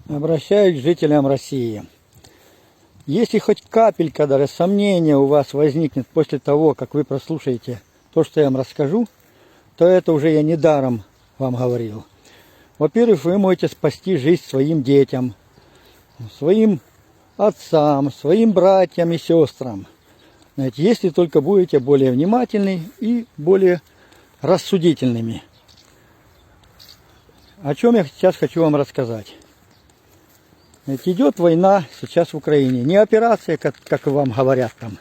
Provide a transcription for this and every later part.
Обращаюсь к жителям России. Если хоть капелька даже сомнения у вас возникнет после того, как вы прослушаете то, что я вам расскажу, то это уже я недаром вам говорил. Во-первых, вы можете спасти жизнь своим детям, своим отцам, своим братьям и сестрам. Знаете, если только будете более внимательны и более рассудительными. О чем я сейчас хочу вам рассказать. Идет война сейчас в Украине. Не операция, как вам говорят там.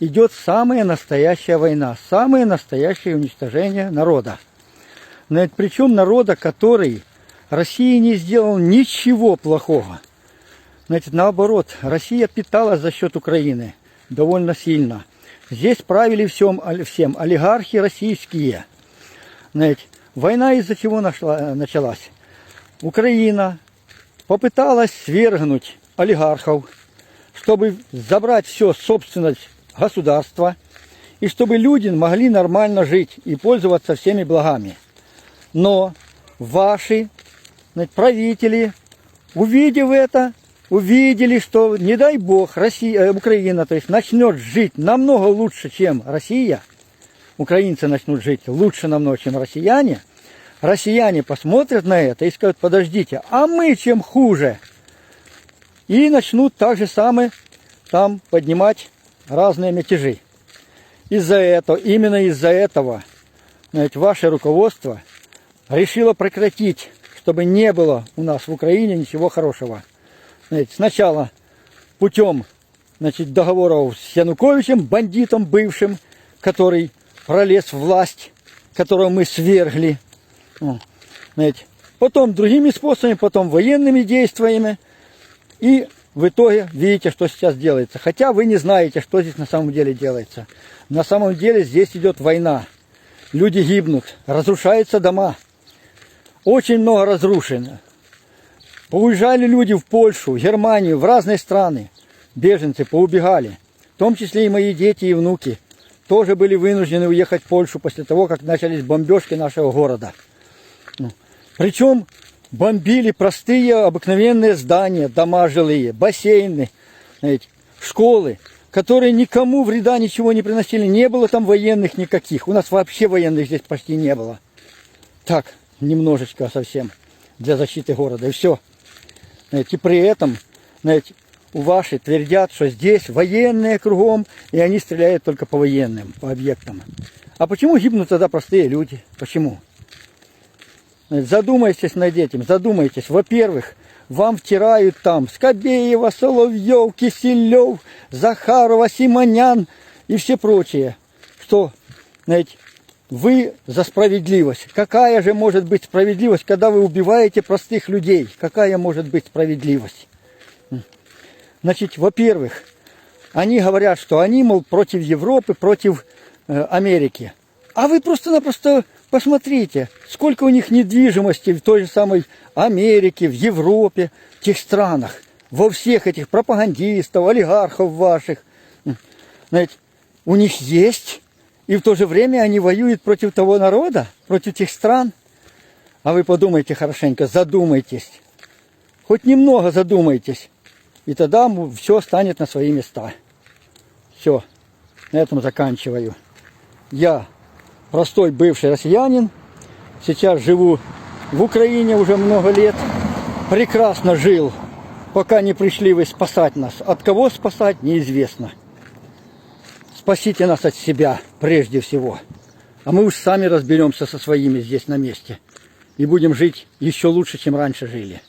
Идет самая настоящая война. Самое настоящее уничтожение народа. Причем народа, который России не сделал ничего плохого. Наоборот, Россия питалась за счет Украины довольно сильно. Здесь правили всем олигархи российские. Война из-за чего началась? Украина попыталась свергнуть олигархов, чтобы забрать все собственность государства, и чтобы люди могли нормально жить и пользоваться всеми благами. Но ваши правители, увидев это, увидели, что, не дай бог, Украина, то есть, начнет жить намного лучше, чем Россия, украинцы начнут жить лучше намного, чем россияне, россияне посмотрят на это и скажут: подождите, а мы чем хуже? И начнут так же самое там поднимать разные мятежи. Именно из-за этого, ваше руководство решило прекратить, чтобы не было у нас в Украине ничего хорошего. Сначала путем договоров с Януковичем, бандитом бывшим, который пролез в власть, которого мы свергли. Потом другими способами, потом военными действиями. И в итоге видите, что сейчас делается. Хотя вы не знаете, что здесь на самом деле делается. На самом деле здесь идет война. Люди гибнут, разрушаются дома. Очень много разрушено. Поуезжали люди в Польшу, в Германию, в разные страны. Беженцы поубегали. В том числе и мои дети и внуки тоже были вынуждены уехать в Польшу после того, как начались бомбежки нашего города. Причем бомбили простые, обыкновенные здания, дома жилые, бассейны, школы, которые никому вреда ничего не приносили. Не было там военных никаких. У нас вообще военных здесь почти не было. Так, немножечко совсем для защиты города. И все. И при этом, ваши твердят, что здесь военные кругом, и они стреляют только по военным, по объектам. А почему гибнут тогда простые люди? Почему? Задумайтесь над этим, задумайтесь. Во-первых, вам втирают там Скобеева, Соловьев, Киселев, Захарова, Симонян и все прочие, что, вы за справедливость. Какая же может быть справедливость, когда вы убиваете простых людей? Какая может быть справедливость? Во-первых, они говорят, что они, мол, против Европы, против Америки. А вы просто-напросто посмотрите, сколько у них недвижимости в той же самой Америке, в Европе, в тех странах, во всех этих пропагандистов, олигархов ваших. У них есть, и в то же время они воюют против того народа, против тех стран. А вы подумайте хорошенько, задумайтесь. Хоть немного задумайтесь, и тогда все станет на свои места. Все, на этом заканчиваю. Я простой бывший россиянин, сейчас живу в Украине уже много лет, прекрасно жил, пока не пришли вы спасать нас. От кого спасать, неизвестно. Спасите нас от себя прежде всего, а мы уж сами разберемся со своими здесь на месте и будем жить еще лучше, чем раньше жили.